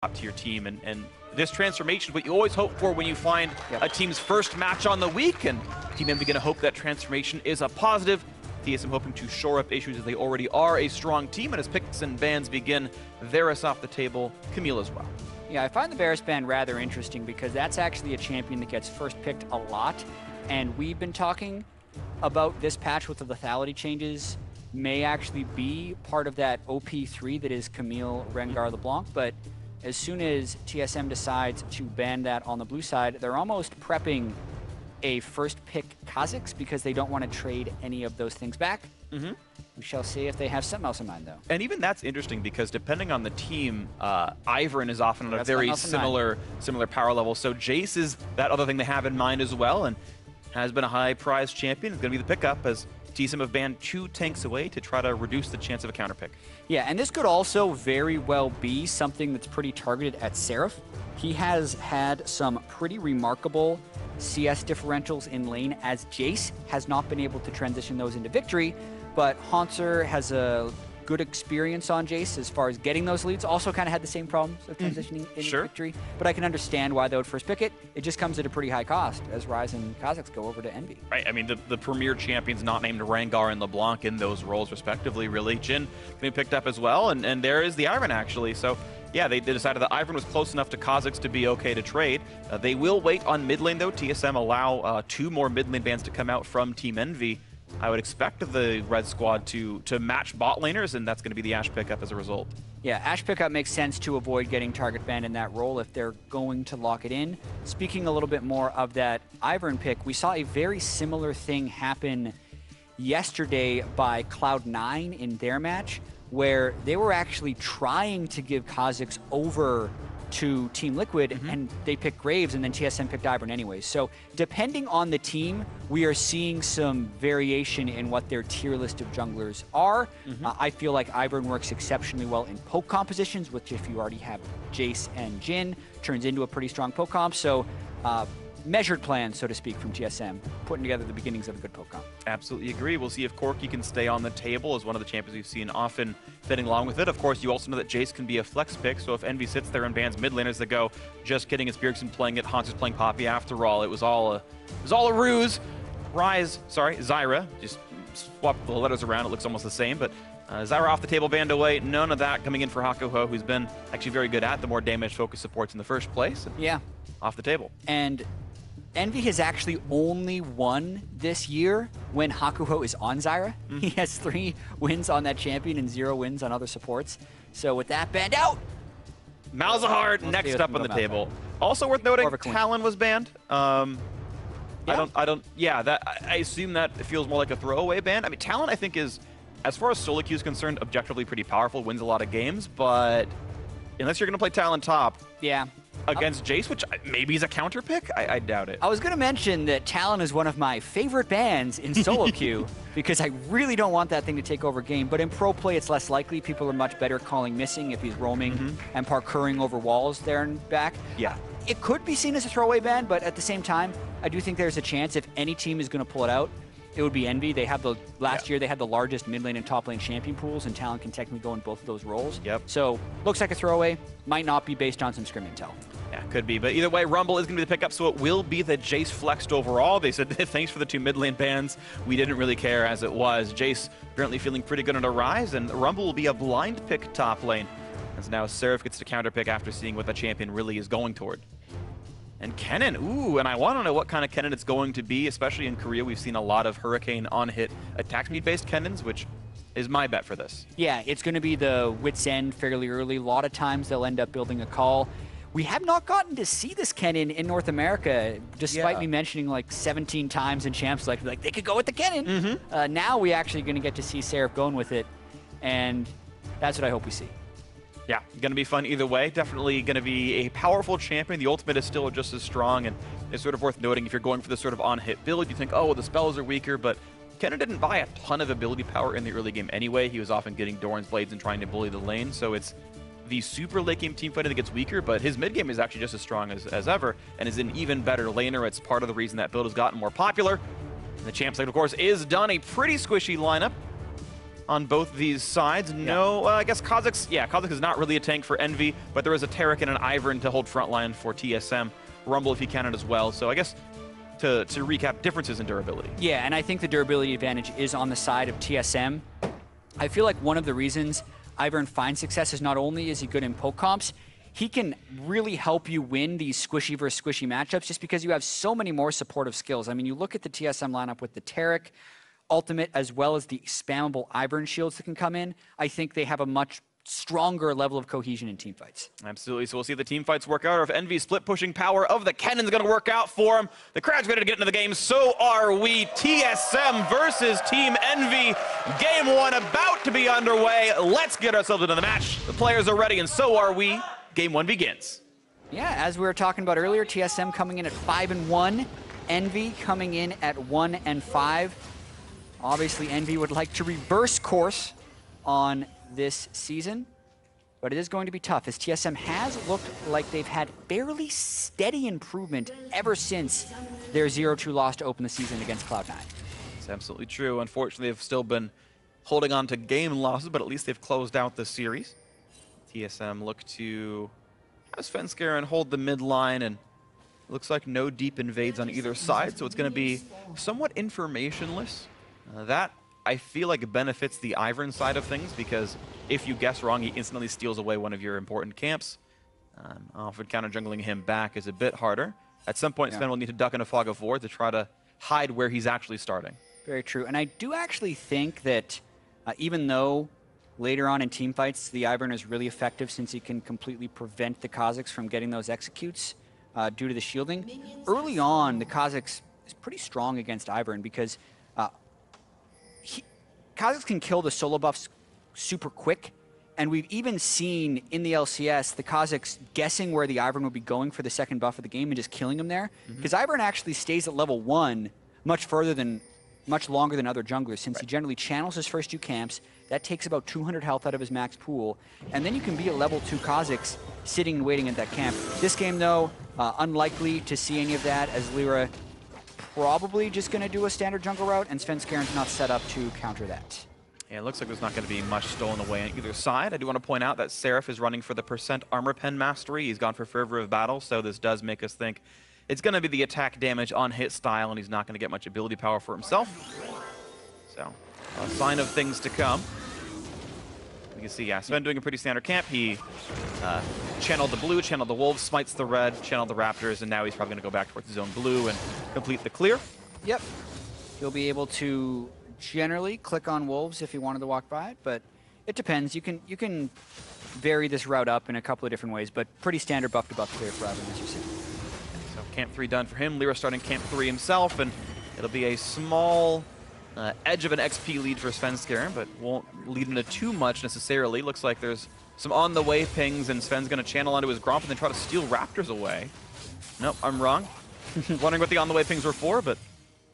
top-tier team, and this transformation, what you always hope for when you find a team's first match on the week, and Team Envy gonna hope that transformation is a positive. TSM hoping to shore up issues as they already are a strong team, and as picks and bans begin, Varus off the table, Camille as well. Yeah, I find the Varus ban rather interesting because that's actually a champion that gets first picked a lot, and we've been talking about this patch with the lethality changes may actually be part of that OP3 that is Camille, Rengar, LeBlanc, but as soon as TSM decides to ban that on the blue side, they're almost prepping a first pick Kha'Zix because they don't want to trade any of those things back. We shall see if they have something else in mind, though. And even that's interesting because depending on the team, Ivern is often on a very similar power level. So Jace is that other thing they have in mind as well, and has been a high prize champion. It's going to be the pickup as TSM have banned 2 tanks away to try to reduce the chance of a counter pick. Yeah, and this could also very well be something that's pretty targeted at Seraph. He has had some pretty remarkable CS differentials in lane as Jace has not been able to transition those into victory, but Hauntzer has a good experience on Jace as far as getting those leads. Also kind of had the same problems of transitioning into victory, but I can understand why they would first pick it. It just comes at a pretty high cost as Ryze and Kha'Zix go over to Envy. Right, I mean, the premier champions not named Rengar and LeBlanc in those roles respectively, really. Jhin can be picked up as well, and there is the Ivern actually. So yeah, they decided that Ivern was close enough to Kha'Zix to be okay to trade. They will wait on mid lane though. TSM allow 2 more mid lane bans to come out from Team Envy. I would expect the Red Squad to match bot laners, and that's going to be the Ashe pickup as a result. Yeah, Ashe pickup makes sense to avoid getting target banned in that role if they're going to lock it in. Speaking a little bit more of that Ivern pick, we saw a very similar thing happen yesterday by Cloud9 in their match, where they were actually trying to give Kha'Zix over to Team Liquid, and they picked Graves, and then TSM picked Ivern anyways. So depending on the team, we are seeing some variation in what their tier list of junglers are. I feel like Ivern works exceptionally well in poke compositions, which if you already have Jace and Jhin, turns into a pretty strong poke comp. So measured plan, so to speak, from TSM, putting together the beginnings of a good poke comp. Absolutely agree. We'll see if Corki can stay on the table as one of the champions we've seen often fitting along with it. Of course, you also know that Jace can be a flex pick, so if Envy sits there and bans mid laners that go, just kidding, it's Bjergsen playing it, Hans is playing Poppy after all. It was all a ruse. Zyra, just swap the letters around, it looks almost the same, but Zyra off the table, banned away. None of that coming in for Hakuho, who's been actually very good at the more damage-focused supports in the first place. Yeah. Off the table. And Envy has actually only won this year when Hakuho is on Zyra. He has 3 wins on that champion and 0 wins on other supports. So with that banned out, Malzahar next up on the table. Also worth noting, Talon was banned. I assume that it feels more like a throwaway ban. I mean, Talon I think is, as far as solo queue is concerned, objectively pretty powerful, wins a lot of games, but unless you're going to play Talon top, against Jace, which maybe is a counter pick, I doubt it. I was going to mention that Talon is one of my favorite bans in solo queue because I really don't want that thing to take over game, but in pro play it's less likely. People are much better calling missing if he's roaming and parkouring over walls there and back. Yeah. It could be seen as a throwaway ban, but at the same time, I do think there's a chance if any team is going to pull it out, it would be Envy. They have the last year they had the largest mid lane and top lane champion pools, and Talon can technically go in both of those roles. So looks like a throwaway, might not be based on some scrimming intel. Yeah, could be, but either way, Rumble is going to be the pickup, so it will be the Jace flexed overall. They said thanks for the 2 mid lane bans. We didn't really care as it was. Jace apparently feeling pretty good on a Ryze, and Rumble will be a blind pick top lane, as now Seraph gets to counter pick after seeing what the champion really is going toward. And Kennen, ooh, and I want to know what kind of Kennen it's going to be, especially in Korea. We've seen a lot of Hurricane on-hit attack speed-based Kennens, which is my bet for this. Yeah, it's going to be the Wit's End fairly early. A lot of times they'll end up building a call. We have not gotten to see this Kennen in North America, despite me mentioning like 17 times in Champs, like they could go with the Kennen. Now we actually going to get to see Seraph going with it, and that's what I hope we see. Yeah, going to be fun either way. Definitely going to be a powerful champion. The ultimate is still just as strong, and it's sort of worth noting if you're going for this sort of on-hit build, you think, oh, well, the spells are weaker, but Kennen didn't buy a ton of ability power in the early game anyway. He was often getting Doran's Blades and trying to bully the lane, so it's the super late game team fighting that gets weaker, but his mid game is actually just as strong as ever, and is an even better laner. It's part of the reason that build has gotten more popular. And the champs lane, of course, is done. A pretty squishy lineup. on both these sides. No, I guess Kha'Zix is not really a tank for Envy, but there is a Taric and an Ivern to hold frontline for TSM. Rumble if he can it as well. So I guess to recap, differences in durability. Yeah, and I think the durability advantage is on the side of TSM. I feel like one of the reasons Ivern finds success is not only is he good in poke comps, he can really help you win these squishy versus squishy matchups just because you have so many more supportive skills. I mean, you look at the TSM lineup with the Taric ultimate as well as the spammable Ivern shields that can come in. I think they have a much stronger level of cohesion in team fights. Absolutely. So we'll see if the team fights work out or if Envy's split pushing power of the Cannon's going to work out for him. The crowd's ready to get into the game. So are we. TSM versus Team Envy. Game 1 about to be underway. Let's get ourselves into the match. The players are ready and so are we. Game 1 begins. Yeah, as we were talking about earlier, TSM coming in at 5-1. Envy coming in at 1-5. Obviously, Envy would like to reverse course on this season, but it is going to be tough as TSM has looked like they've had fairly steady improvement ever since their 0-2 loss to open the season against Cloud9. It's absolutely true. Unfortunately, they've still been holding on to game losses, but at least they've closed out the series. TSM look to have Svenskeren hold the mid line, and looks like no deep invades on either side, so it's going to be somewhat informationless. That I feel like it benefits the Ivern side of things, because if you guess wrong, he instantly steals away one of your important camps. Often counter-jungling him back is a bit harder. At some point, Sven will need to duck in a fog of war to try to hide where he's actually starting. Very true. And I do actually think that even though later on in team fights, the Ivern is really effective since he can completely prevent the Kha'Zix from getting those executes due to the shielding, early on, the Kha'Zix is pretty strong against Ivern because Kha'Zix can kill the solo buffs super quick, and we've even seen in the LCS the Kha'Zix guessing where the Ivern would be going for the second buff of the game and just killing him there. Because Ivern actually stays at level 1 much longer than other junglers, since he generally channels his first 2 camps. That takes about 200 health out of his max pool, and then you can be a level 2 Kha'Zix sitting and waiting at that camp. This game, though, unlikely to see any of that, as Lyra probably just going to do a standard jungle route, and Svenskeren's not set up to counter that. Yeah, it looks like there's not going to be much stolen away on either side. I do want to point out that Seraph is running for the % armor pen mastery. He's gone for Fervor of Battle, so this does make us think it's going to be the attack damage on hit style, and he's not going to get much ability power for himself. So, a sign of things to come. You can see, yeah, Sven doing a pretty standard camp. He channeled the blue, channeled the wolves, smites the red, channeled the raptors, and now he's probably going to go back towards his own blue and complete the clear. Yep. He'll be able to generally click on wolves if he wanted to walk by it, but it depends. You can vary this route up in a couple of different ways, but pretty standard buff to buff clear for Ivern, as you see. So camp 3 done for him. Lyra starting camp 3 himself, and it'll be a small edge of an XP lead for Svenskeren, but won't lead into too much necessarily. Looks like there's some on-the-way pings, and Sven's going to channel onto his Gromp and then try to steal Raptors away. Nope, I'm wrong. Wondering what the on-the-way pings were for, but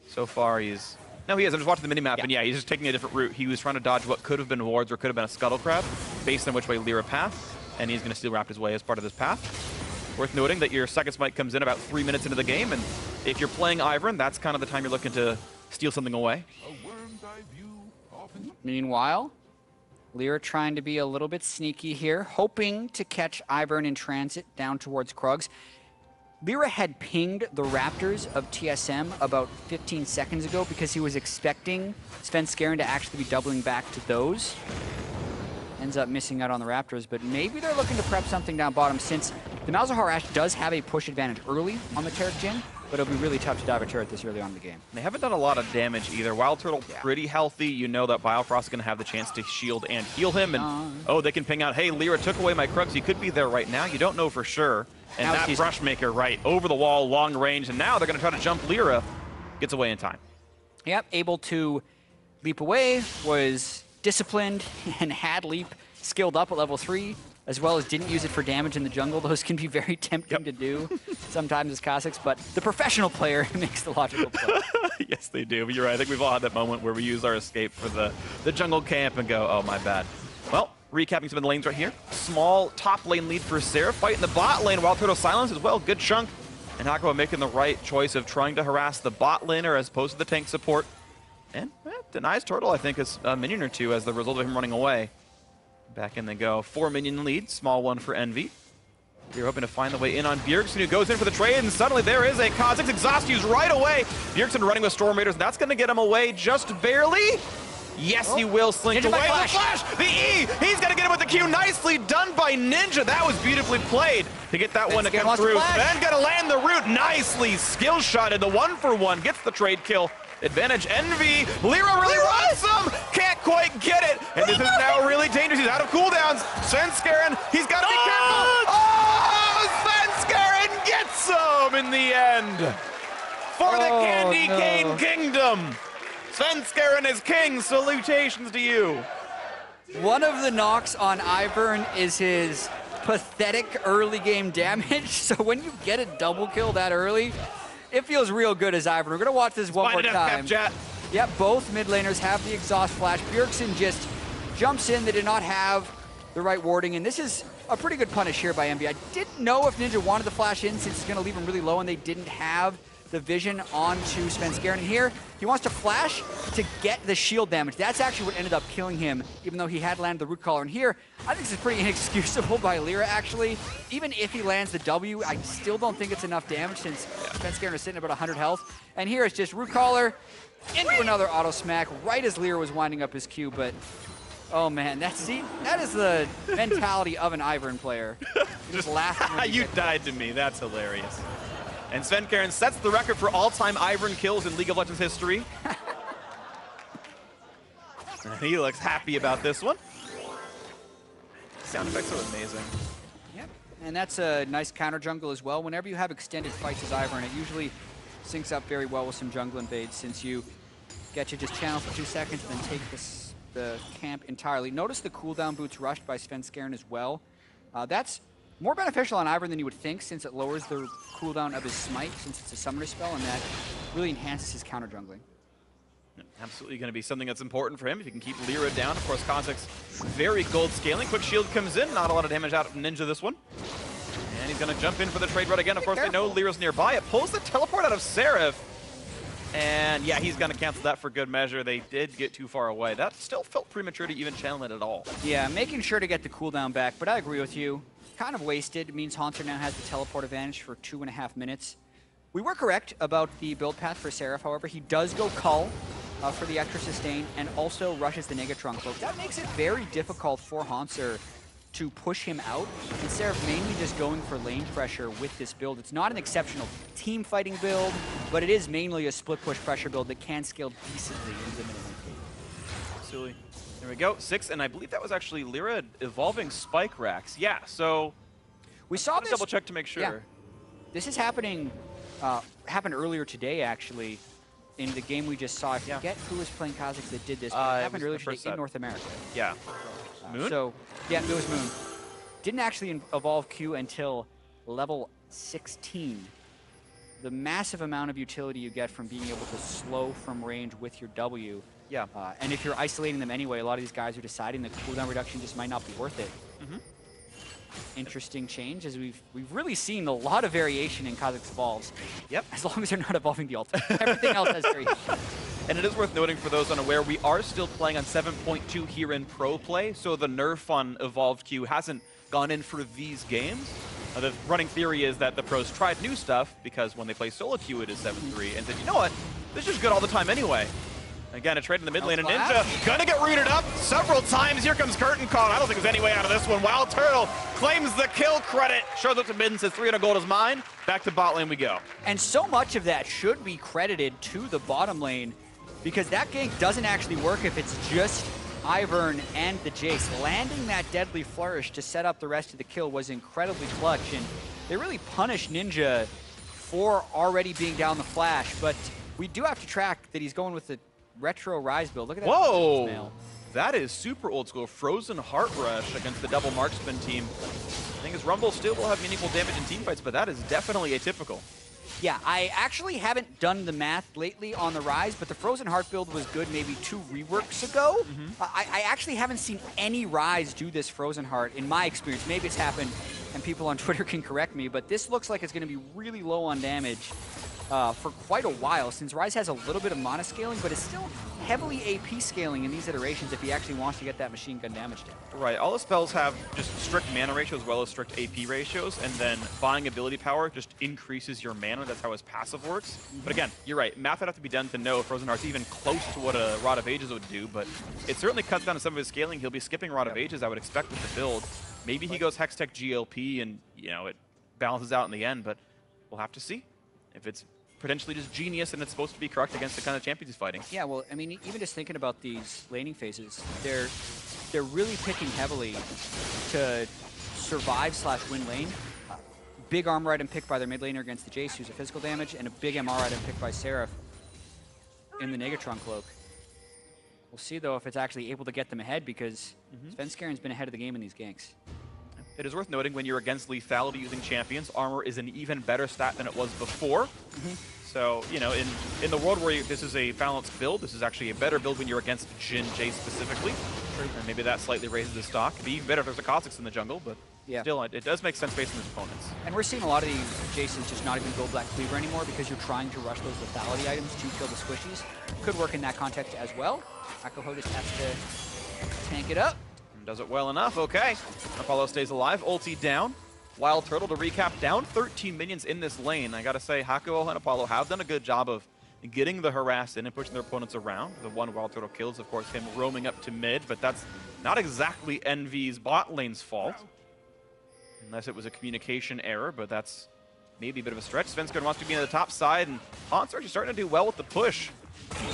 so far he's... No, he is. I'm just watching the minimap, and yeah, he's just taking a different route. He was trying to dodge what could have been wards or could have been a Scuttle Crab, based on which way Lyra path, and he's going to steal Raptors away as part of this path. Worth noting that your second smite comes in about 3 minutes into the game, and if you're playing Ivern, that's kind of the time you're looking to steal something away. Meanwhile, Lyra trying to be a little bit sneaky here, hoping to catch Ivern in transit down towards Krugs. Lyra had pinged the Raptors of TSM about 15 seconds ago because he was expecting Svenskeren to actually be doubling back to those. Ends up missing out on the Raptors, but maybe they're looking to prep something down bottom, since the Malzahar Ashe does have a push advantage early on the Taric Jhin, but it'll be really tough to dive a turret this early on in the game. They haven't done a lot of damage either. Wild Turtle pretty healthy. You know that Biofrost is going to have the chance to shield and heal him, and oh, they can ping out, hey, Lyra took away my Krugs. He could be there right now. You don't know for sure. And that Brushmaker right over the wall, long range, and now they're going to try to jump Lyra. Gets away in time. Yep, able to leap away, was disciplined, and had leap skilled up at level 3, as well as didn't use it for damage in the jungle. Those can be very tempting to do sometimes as Kha'Zix, but the professional player makes the logical play. Yes, they do. But you're right. I think we've all had that moment where we use our escape for the jungle camp and go, oh, my bad. Well, recapping some of the lanes right here. Small top lane lead for Seraph. Fighting the bot lane. Wild Turtle silence as well. Good chunk. And Hakuho making the right choice of trying to harass the bot laner as opposed to the tank support. And denies Turtle, I think, is a minion or two as the result of him running away. Back in they go. 4 minion lead, small one for Envy. You're hoping to find the way in on Bjergsen, who goes in for the trade, and suddenly there is a Kha'Zix exhaust used right away. Bjergsen running with Storm Raiders, and that's going to get him away just barely. Yes, he will slink away. The flash! The E! He's going to get him with the Q. Nicely done by Ninja. That was beautifully played to get that one to come through. Then going to land the root. Nicely skill shotted. The 1-for-1 gets the trade kill. Advantage Envy. Lyra really wants him. Can't quite get it. And this is now really dangerous. He's out of cooldowns. Svenskeren, he's got to be careful. Oh, Svenskeren gets him in the end. For the Candy Cane Kingdom. Svenskeren is king. Salutations to you. One of the knocks on Ivern is his pathetic early game damage. So when you get a double kill that early, it feels real good as Ivern. We're going to watch this one more time. Yep, both mid laners have the exhaust flash. Bjergsen just jumps in. They did not have the right warding, and this is a pretty good punish here by Envy. I didn't know if Ninja wanted to flash in since it's going to leave him really low, and they didn't have the vision onto Svenskeren. And here, he wants to flash to get the shield damage. That's actually what ended up killing him, even though he had landed the root collar. And here, I think this is pretty inexcusable by Lyra, actually. Even if he lands the W, I still don't think it's enough damage since Svenskeren is sitting at about 100 health. And here it's just root collar into another auto smack right as Lyra was winding up his Q. But, oh man, that is the mentality of an Ivern player. Just laughing. You died to me. That's hilarious. And Svenskeren sets the record for all-time Ivern kills in League of Legends history. And he looks happy about this one. Sound effects are amazing. Yep, and that's a nice counter jungle as well. Whenever you have extended fights as Ivern, it usually syncs up very well with some jungle invades since you get to just channel for 2 seconds and then take the camp entirely. Notice the cooldown boots rushed by Svenskeren as well. That's more beneficial on Ivern than you would think since it lowers the cooldown of his smite since it's a summoner spell, and that really enhances his counter jungling. Absolutely going to be something that's important for him if he can keep Lyra down. Of course, Kha'Zix very gold scaling. Quick shield comes in. Not a lot of damage out of Ninja this one. And he's going to jump in for the trade run again. Of course, they know Lyra's nearby. It pulls the teleport out of Seraph. And yeah, he's going to cancel that for good measure. They did get too far away. That still felt premature to even channel it at all. Yeah, making sure to get the cooldown back, but I agree with you. Kind of wasted. It means Haunter now has the teleport advantage for 2.5 minutes. We were correct about the build path for Seraph, however. He does go Cull for the extra sustain and also rushes the Negatron Cloak. That makes it very difficult for Haunter to push him out. And Seraph mainly just going for lane pressure with this build. It's not an exceptional team fighting build, but it is mainly a split push pressure build that can scale decently into the minimum. Absolutely. There we go, 6, and I believe that was actually Lyra evolving Spike Racks. Yeah, so we saw this. Double check to make sure. Yeah. This is happening, happened earlier today actually, in the game we just saw. I forget who was playing Kha'Zix that did this, but it happened earlier today in North America. Yeah. Moon? So, yeah, it was Moon. Didn't actually evolve Q until level 16. The massive amount of utility you get from being able to slow from range with your W. Yeah. And if you're isolating them anyway, a lot of these guys are deciding that cooldown reduction just might not be worth it. Interesting change, as we've really seen a lot of variation in Kha'Zix evolves. Yep. As long as they're not evolving the ultimate. Everything else has variation. And it is worth noting for those unaware, we are still playing on 7.2 here in Pro Play, so the nerf on Evolved Q hasn't gone in for these games. The running theory is that the pros tried new stuff, because when they play solo Q it is 7.3, and said, you know what, this is good all the time anyway. Again, a trade in the mid lane, and Ninja gonna get rooted up several times. Here comes Curtain Call. I don't think there's any way out of this one. Wild Turtle claims the kill credit. Shows up to mid and says 300 gold is mine. Back to bot lane we go. And so much of that should be credited to the bottom lane, because that gank doesn't actually work if it's just Ivern and the Jace. Landing that deadly flourish to set up the rest of the kill was incredibly clutch, and they really punished Ninja for already being down the flash, but we do have to track that he's going with the retro Rise build. Look at that. Whoa! That is super old school. Frozen Heart Rush against the double marksman team. The thing is, Rumble still will have meaningful damage in teamfights, but that is definitely atypical. Yeah, I actually haven't done the math lately on the Rise, but the Frozen Heart build was good maybe 2 reworks ago. I actually haven't seen any Rise do this Frozen Heart in my experience. Maybe it's happened and people on Twitter can correct me, but this looks like it's going to be really low on damage. for quite a while, since Ryze has a little bit of mana scaling, but is still heavily AP scaling in these iterations if he actually wants to get that machine gun damage down. Right, all the spells have just strict mana ratio as well as strict AP ratios, and then buying ability power just increases your mana. That's how his passive works. But again, you're right, math would have to be done to know if Frozen Heart's even close to what a Rod of Ages would do, but it certainly cuts down to some of his scaling. He'll be skipping Rod of Ages, I would expect, with the build. Maybe he goes Hextech GLP and, you know, it balances out in the end, but we'll have to see if it's potentially just genius and it's supposed to be correct against the kind of champions he's fighting. Yeah, well, I mean, even just thinking about these laning phases, they're really picking heavily to survive/win lane. Big armor item picked by their mid laner against the Jace, who's a physical damage, and a big MR item picked by Seraph in the Negatron cloak. We'll see, though, if it's actually able to get them ahead, because Svenskeren been ahead of the game in these ganks. It is worth noting when you're against lethality using champions, armor is an even better stat than it was before. So, you know, in the world where this is a balanced build, this is actually a better build when you're against Jhin Jace specifically. And maybe that slightly raises the stock. It'd be even better if there's a Kha'Zix in the jungle, but still, it does make sense based on his opponents. And we're seeing a lot of these Jasons just not even go Black Cleaver anymore because you're trying to rush those lethality items to kill the squishies. Could work in that context as well. Hakuho just has to tank it up. Does it well enough. Okay. Apollo stays alive. Ulti down. Wild Turtle, to recap, down 13 minions in this lane. I gotta say, Hakuho and Apollo have done a good job of getting the harass in and pushing their opponents around. The one Wild Turtle kills, of course, him roaming up to mid, but that's not exactly Envy's bot lane's fault. Unless it was a communication error, but that's maybe a bit of a stretch. Svenskeren wants to be on the top side, and Hans are starting to do well with the push.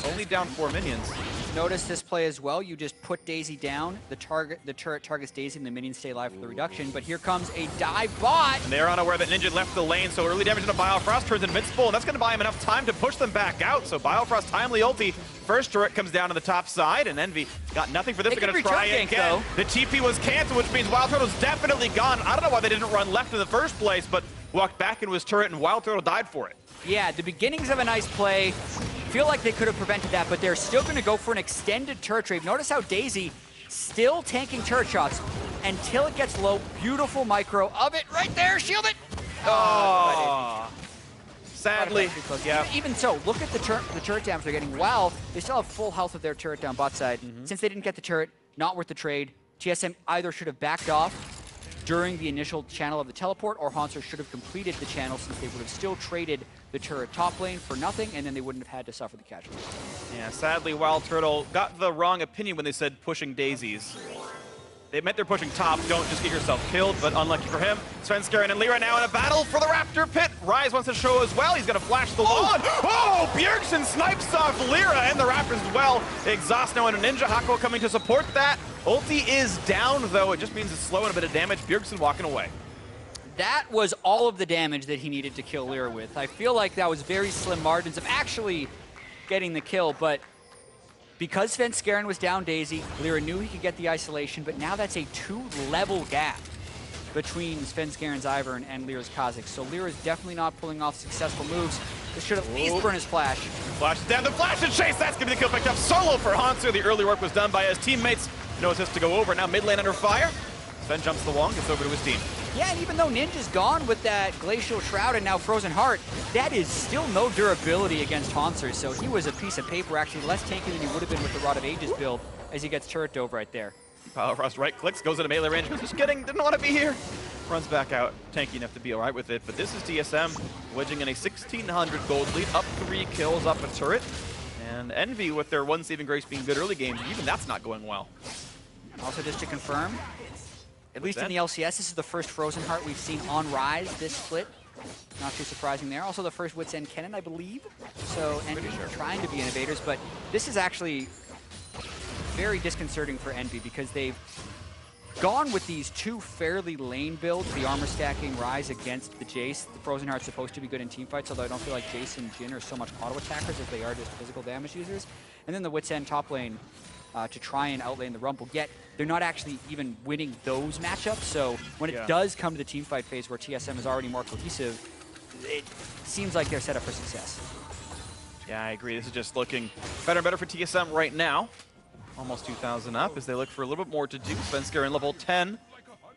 Only down 4 minions. Notice this play as well. You just put Daisy down. The turret targets Daisy, and the minions stay alive for the reduction. But here comes a dive bot. And they're unaware that Ninja left the lane, so early damage into Biofrost turns invincible, and that's going to buy him enough time to push them back out. So Biofrost timely ulti. First turret comes down to the top side, and Envy got nothing for this. They're going to try again. Though. The TP was canceled, which means Wild Turtle's definitely gone. I don't know why they didn't run left in the first place, but walked back into his turret, and Wild Turtle died for it. Yeah, the beginnings of a nice play. Feel like they could have prevented that, but they're still going to go for an extended turret trade. Notice how Daisy still tanking turret shots until it gets low. Beautiful micro of it right there. Shield it. Oh, sadly. Yeah. Even so, look at the turret damage they're getting. Wow, they still have full health of their turret down bot side. Since they didn't get the turret, not worth the trade. TSM either should have backed off during the initial channel of the teleport, or Haunter should have completed the channel, since they would have still traded the turret top lane for nothing, and then they wouldn't have had to suffer the casualties. Yeah, sadly, Wild Turtle got the wrong opinion when they said pushing daisies. They meant they're pushing top, don't just get yourself killed, but unlucky for him. Svenskeren and Lyra now in a battle for the Raptor Pit. Ryze wants to show as well. He's going to flash the wall. Oh, Bjergsen snipes off Lyra and the Raptors as well. Exhaust now and a Ninja. Hakuho coming to support that. Ulti is down, though. It just means it's slow and a bit of damage. Bjergsen walking away. That was all of the damage that he needed to kill Lyra with. I feel like that was very slim margins of actually getting the kill, but because Svenskeren was down Daisy, Lyra knew he could get the isolation, but now that's a 2-level gap between Svenskeren's Ivern and Lyra's Kha'Zix. So Lyra's definitely not pulling off successful moves. This should at least burn his flash. Flash is down, the flash and chase, that's gonna be the kill picked up solo for Hansu. The early work was done by his teammates. No assist to go over, now mid lane under fire. Sven jumps the wall and gets over to his team. Yeah, and even though Ninja's gone with that Glacial Shroud and now Frozen Heart, that is still no durability against Haunter, so he was a piece of paper, actually less tanky than he would have been with the Rod of Ages build as he gets turret dove right there. Biofrost right clicks, goes into melee range, just kidding, didn't want to be here. Runs back out, tanky enough to be alright with it, but this is TSM wedging in a 1,600 gold lead, up 3 kills, up a turret. And Envy with their one saving grace being good early game, even that's not going well. Also just to confirm, at least in the LCS, this is the first Frozen Heart we've seen on Ryze this split. Not too surprising there. Also the first Wits End Kennen, I believe. So Envy trying to be innovators, but this is actually very disconcerting for Envy because they've gone with these 2 fairly lane builds, the armor stacking Ryze against the Jace. The Frozen Heart's supposed to be good in teamfights, although I don't feel like Jace and Jhin are so much auto attackers as they are just physical damage users. And then the Wits End top lane to try and outlane the Rumble, yet they're not actually even winning those matchups, so when it does come to the teamfight phase where TSM is already more cohesive, it seems like they're set up for success. Yeah, I agree. This is just looking better and better for TSM right now. Almost 2,000 up as they look for a little bit more to do. Svenskeren level 10.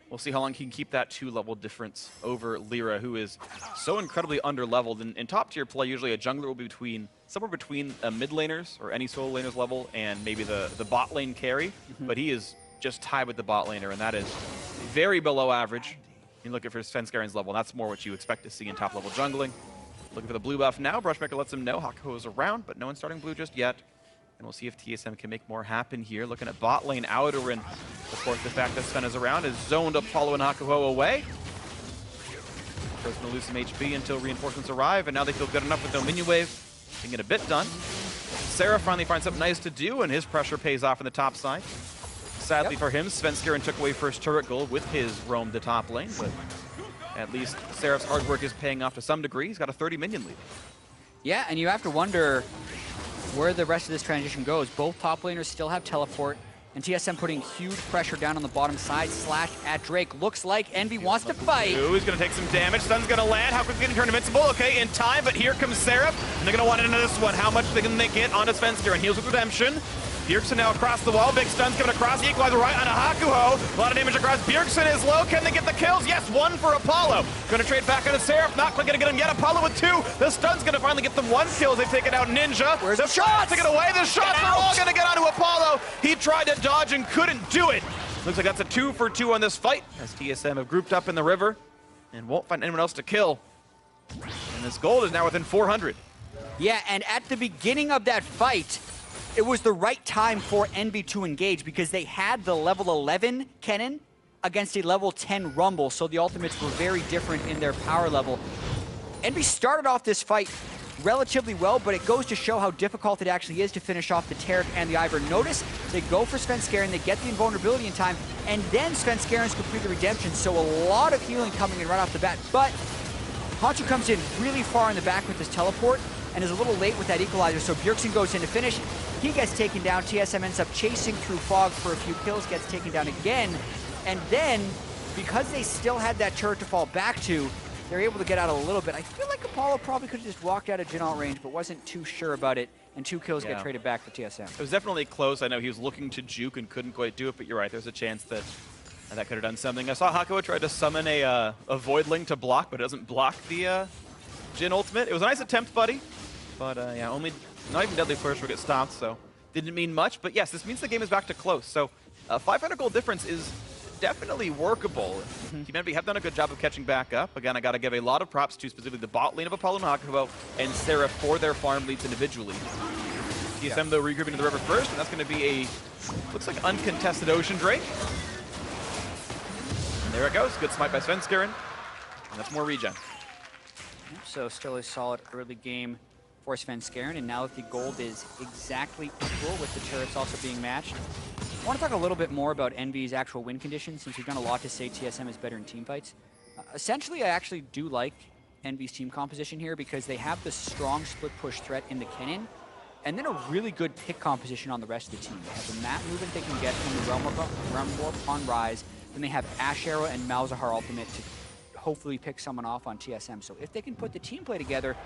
We'll see how long he can keep that 2-level difference over Lyra, who is so incredibly underleveled. In top tier play, usually a jungler will be somewhere between a mid laners or any solo laner's level and maybe the bot lane carry. But he is just tied with the bot laner, and that is very below average. You look at for Svenskaren's level, and that's more what you expect to see in top level jungling. Looking for the blue buff now. Brushmaker lets him know Hakuho is around, but no one's starting blue just yet. And we'll see if TSM can make more happen here. Looking at bot lane Outer, and of course the fact that Sven is around has zoned Apollo and Hakuho away. First going to lose some HP until reinforcements arrive, and now they feel good enough with no minion wave. Can get a bit done. Seraph finally finds something nice to do, and his pressure pays off on the top side. Sadly for him, Svenskeren took away first turret gold with his roam to top lane, but at least Seraph's hard work is paying off to some degree. He's got a 30 minion lead. Yeah, and you have to wonder where the rest of this transition goes. Both top laners still have teleport, and TSM putting huge pressure down on the bottom side. Slash at Drake. Looks like Envy wants to fight. Ooh, he's going to take some damage. Sun's going to land. How quickly can he turn invincible? Okay, in time, but here comes Seraph, and they're going to want into this one. How much can they get onto Svenskeren? Heals with Redemption. Bjergsen now across the wall. Big stun's coming across. Equalizer right on a Hakuho. A lot of damage across. Bjergsen is low. Can they get the kills? Yes, one for Apollo. Going to trade back onto Seraph. Not quite going to get him yet. Apollo with 2. The stun's going to finally get them 1 kill. They've taken out Ninja. Where's the shots? To get away. The shots are all going to get onto Apollo. He tried to dodge and couldn't do it. Looks like that's a 2 for 2 on this fight, as TSM have grouped up in the river and won't find anyone else to kill. And this gold is now within 400. Yeah, and at the beginning of that fight, it was the right time for Envy to engage because they had the level 11 Kennen against a level 10 Rumble, so the ultimates were very different in their power level. Envy started off this fight relatively well, but it goes to show how difficult it actually is to finish off the Taric and the Ivern. Notice they go for Svenskeren, they get the invulnerability in time, and then Svenskeren's complete the redemption, so a lot of healing coming in right off the bat, but Hancho comes in really far in the back with his teleport and is a little late with that equalizer, so Bjergsen goes in to finish. He gets taken down. TSM ends up chasing through Fog for a few kills, gets taken down again, and then, because they still had that turret to fall back to, they're able to get out a little bit. I feel like Apollo probably could have just walked out of Jin Alt range, but wasn't too sure about it, and 2 kills get traded back for TSM. It was definitely close. I know he was looking to juke and couldn't quite do it, but you're right, there's a chance that that could have done something. I saw Hakuho try to summon a Voidling to block, but it doesn't block the Jin ultimate. It was a nice attempt, buddy. But yeah, only not even Deadly Flourish will get stopped, so didn't mean much. But yes, this means the game is back to close. So 500 gold difference is definitely workable. Team Envy have done a good job of catching back up. Again, I got to give a lot of props to specifically the bot lane of Apollo and Hakuho and Seraph for their farm leads individually. TSM though regrouping to the river first, and that's going to be a looks like uncontested Ocean Drake. And there it goes. Good smite by Svenskeren. And that's more regen. So still a solid early game for Svenskeren, and now that the gold is exactly equal with the turrets also being matched. I want to talk a little bit more about Envy's actual win conditions, since we've done a lot to say TSM is better in team fights. Essentially, I actually do like Envy's team composition here because they have the strong split push threat in the Kennen, and then a really good pick composition on the rest of the team. They have the map movement they can get from the Realm Warp on Rise, then they have Ashe Arrow and Malzahar ultimate to hopefully pick someone off on TSM. So if they can put the team play together,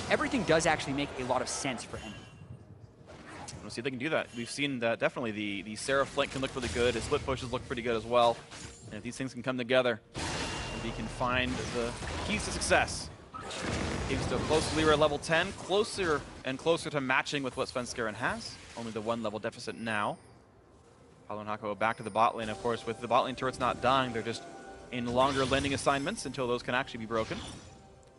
everything does actually make a lot of sense for Envy. We'll see if they can do that. We've seen that definitely the Seraph flank can look really good. His split pushes look pretty good as well. And if these things can come together, Envy can find the keys to success. Game's still close to Lyra level 10, closer and closer to matching with what Svenskeren has. Only the 1 level deficit now. Apollo and Hakuho back to the bot lane, of course. With the bot lane turrets not dying, they're just in longer landing assignments until those can actually be broken.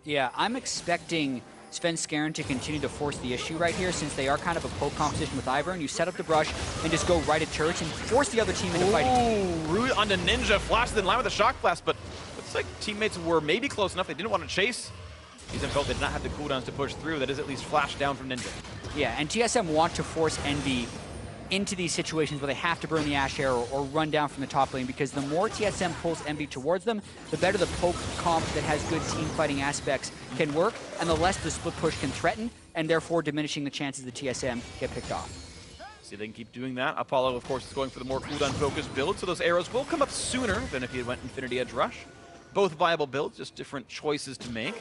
Yeah, I'm expecting Svenskeren to continue to force the issue right here, since they are kind of a poke competition with Ivern. You set up the brush and just go right at turrets and force the other team into fighting. Ooh, Rui onto Ninja, flashed in line with a shock blast, but looks like teammates were maybe close enough. They didn't want to chase. TSM felt they did not have the cooldowns to push through. That is at least flashed down from Ninja. Yeah, and TSM want to force Envy into these situations where they have to burn the Ashe Arrow or run down from the top lane, because the more TSM pulls Envy towards them, the better the poke comp that has good team fighting aspects can work, and the less the split push can threaten, and therefore diminishing the chances the TSM get picked off. See if they can keep doing that. Apollo, of course, is going for the more cooldown-focused build, so those arrows will come up sooner than if he had went Infinity Edge Rush. Both viable builds, just different choices to make.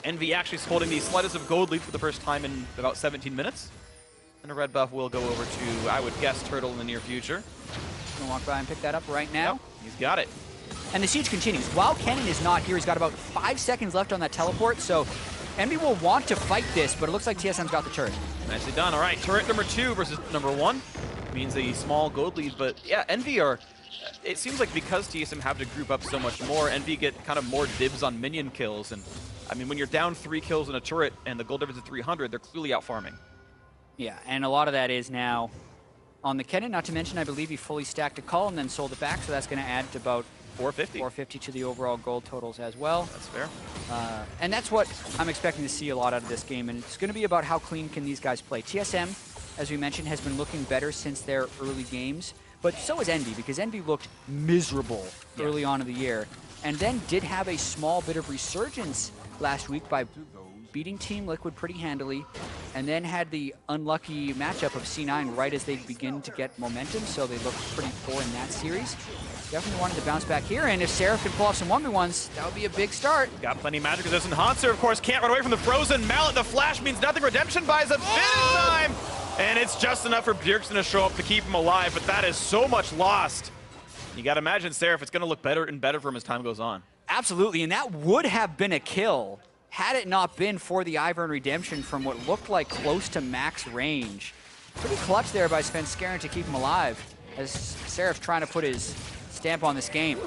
Envy actually is holding the slightest of gold lead for the first time in about 17 minutes. And a red buff will go over to, I would guess, Turtle in the near future. Gonna walk by and pick that up right now. Yep, he's got it. And the siege continues. While Kennen is not here, he's got about 5 seconds left on that teleport, so Envy will want to fight this, but it looks like TSM's got the turret. Nicely done. All right, turret number 2 versus number 1 means a small gold lead, but yeah, Envy are... It seems like because TSM have to group up so much more, Envy get kind of more dibs on minion kills, and I mean, when you're down 3 kills in a turret and the gold difference is 300, they're clearly out farming. Yeah, and a lot of that is now on the Kennen, not to mention, I believe he fully stacked a call and then sold it back, so that's going to add to about 450 to the overall gold totals as well. That's fair. And that's what I'm expecting to see a lot out of this game, and it's going to be about how clean can these guys play. TSM, as we mentioned, has been looking better since their early games, but so has Envy, because Envy looked miserable early on in the year, and then did have a small bit of resurgence last week by beating Team Liquid pretty handily, and then had the unlucky matchup of C9 right as they begin to get momentum, so they looked pretty poor in that series. Definitely wanted to bounce back here, and if Seraph can pull off some 1v1s, that would be a big start. Got plenty of magic resistance. Hauntzer, of course, can't run away from the frozen mallet. The flash means nothing. Redemption buys a bit of time, and it's just enough for Bjergsen to show up to keep him alive, but that is so much lost. You got to imagine Seraph, it's going to look better and better for him as time goes on. Absolutely, and that would have been a kill had it not been for the Ivern Redemption from what looked like close to max range. Pretty clutch there by Svenskeren to keep him alive, as Seraph trying to put his stamp on this game.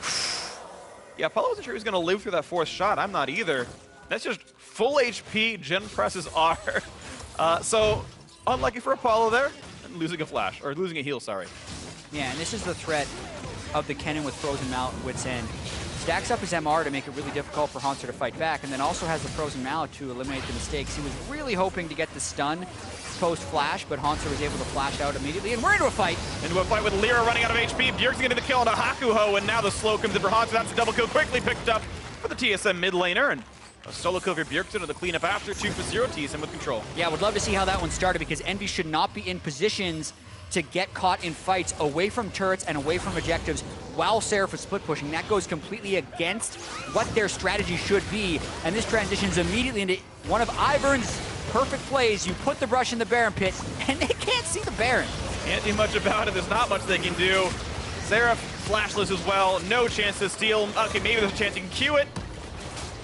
Yeah, Apollo wasn't sure he was going to live through that 4th shot. I'm not either. That's just full HP, Gen presses R. So, unlucky for Apollo there, and losing a flash, or losing a heal, sorry. Yeah, and this is the threat of the Kennen with Frozen Mallet Wit's End. Stacks up his MR to make it really difficult for Hauntzer to fight back, and then also has the Frozen Mallet to eliminate the mistakes. He was really hoping to get the stun post-flash, but Hauntzer was able to flash out immediately, and we're into a fight. Into a fight with Lyra running out of HP. Bjergsen getting the kill on a Hakuho, and now the slow comes in for Hauntzer. That's a double kill quickly picked up for the TSM mid laner, and a solo kill for Bjergsen and the cleanup after. 2-0 TSM with control. Yeah, would love to see how that one started, because Envy should not be in positions to get caught in fights away from turrets and away from objectives while Seraph is split pushing. That goes completely against what their strategy should be, and this transitions immediately into one of Ivern's perfect plays. You put the brush in the Baron pit, and they can't see the Baron. Can't do much about it. There's not much they can do. Seraph flashless as well. No chance to steal. Okay, maybe there's a chance he can Q it.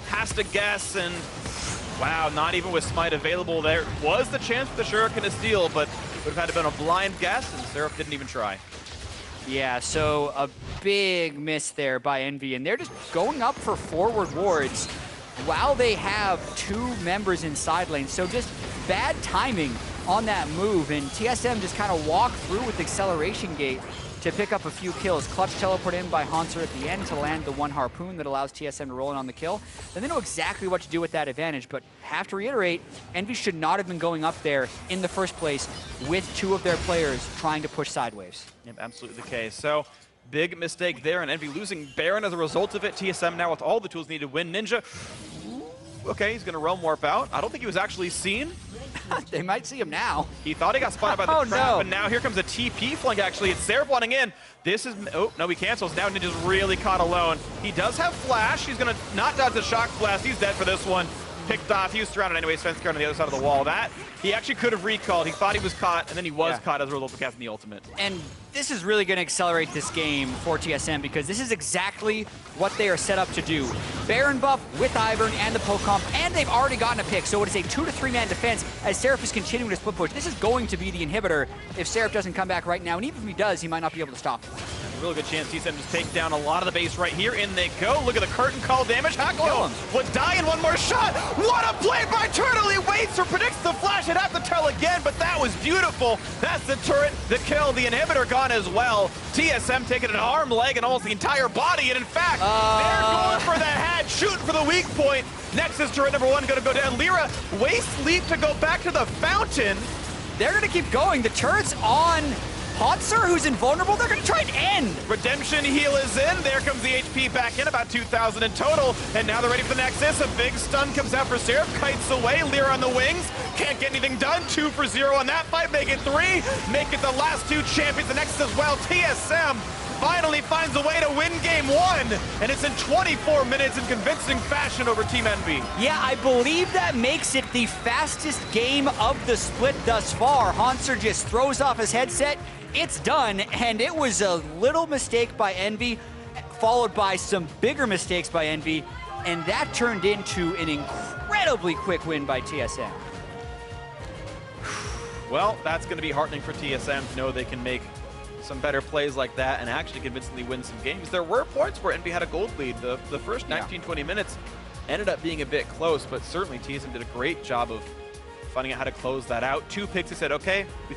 Has to guess, and wow, not even with Smite available. There was the chance for the Shuriken to steal, but would have had to have been a blind guess, and Seraph didn't even try. Yeah, so a big miss there by Envy, and they're just going up for forward wards while they have 2 members in side lane. So just bad timing on that move, and TSM just kind of walked through with Acceleration Gate to pick up a few kills. Clutch teleport in by Hauntzer at the end to land the 1 harpoon that allows TSM to roll in on the kill. And they know exactly what to do with that advantage, but have to reiterate, Envy should not have been going up there in the first place with 2 of their players trying to push sideways. Yep, absolutely the case. So, big mistake there, and Envy losing Baron as a result of it. TSM now with all the tools needed to win. Ninja, okay, he's going to realm warp out. I don't think he was actually seen. They might see him now. He thought he got spotted by the trap, no. and now here comes a TP flank, actually. It's Seraph wanting in. This is... Oh, no, he cancels. Now Ninja's really caught alone. He does have flash. He's going to not dodge the shock blast. He's dead for this one. Picked off. He was surrounded anyway. Svenskeren on the other side of the wall. That, he actually could have recalled. He thought he was caught, and then he was caught as a result of casting the ultimate. And this is really going to accelerate this game for TSM, because this is exactly what they are set up to do. Baron buff with Ivern and the poke comp, and they've already gotten a pick, so it is a 2 to 3 man defense as Seraph is continuing to split push. This is going to be the inhibitor if Seraph doesn't come back right now, and even if he does, he might not be able to stop him. Really good chance TSM just take down a lot of the base right here. In they go. Look at the curtain call damage. Hakuho would die in one more shot. What a play by Turtle. He waits or predicts the flash. He'd have to tell again, but that was beautiful. That's the turret, the kill, the inhibitor gone as well. TSM taking an arm, leg, and almost the entire body. And in fact, they're going for the head, shooting for the weak point. Nexus turret number 1 going to go down. Lyra waste leap to go back to the fountain. They're going to keep going. The turret's on Hauntzer, who's invulnerable. They're going to try and end. Redemption heal is in. There comes the HP back in, about 2,000 in total. And now they're ready for the Nexus. A big stun comes out for Seraph. Kites away. Lyra on the wings. Can't get anything done. 2 for 0 on that fight. Make it 3. Make it the last 2 champions. The Nexus as well. TSM finally finds a way to win game 1. And it's in 24 minutes in convincing fashion over Team Envy. Yeah, I believe that makes it the fastest game of the split thus far. Hauntzer just throws off his headset. It's done, and it was a little mistake by Envy. followed by some bigger mistakes by Envy, and that turned into an incredibly quick win by TSM. Well, that's going to be heartening for TSM to know they can make some better plays like that and actually convincingly win some games. There were points where Envy had a gold lead. The first 19-20 minutes ended up being a bit close, but certainly TSM did a great job of finding out how to close that out. 2 picks, they said, okay, we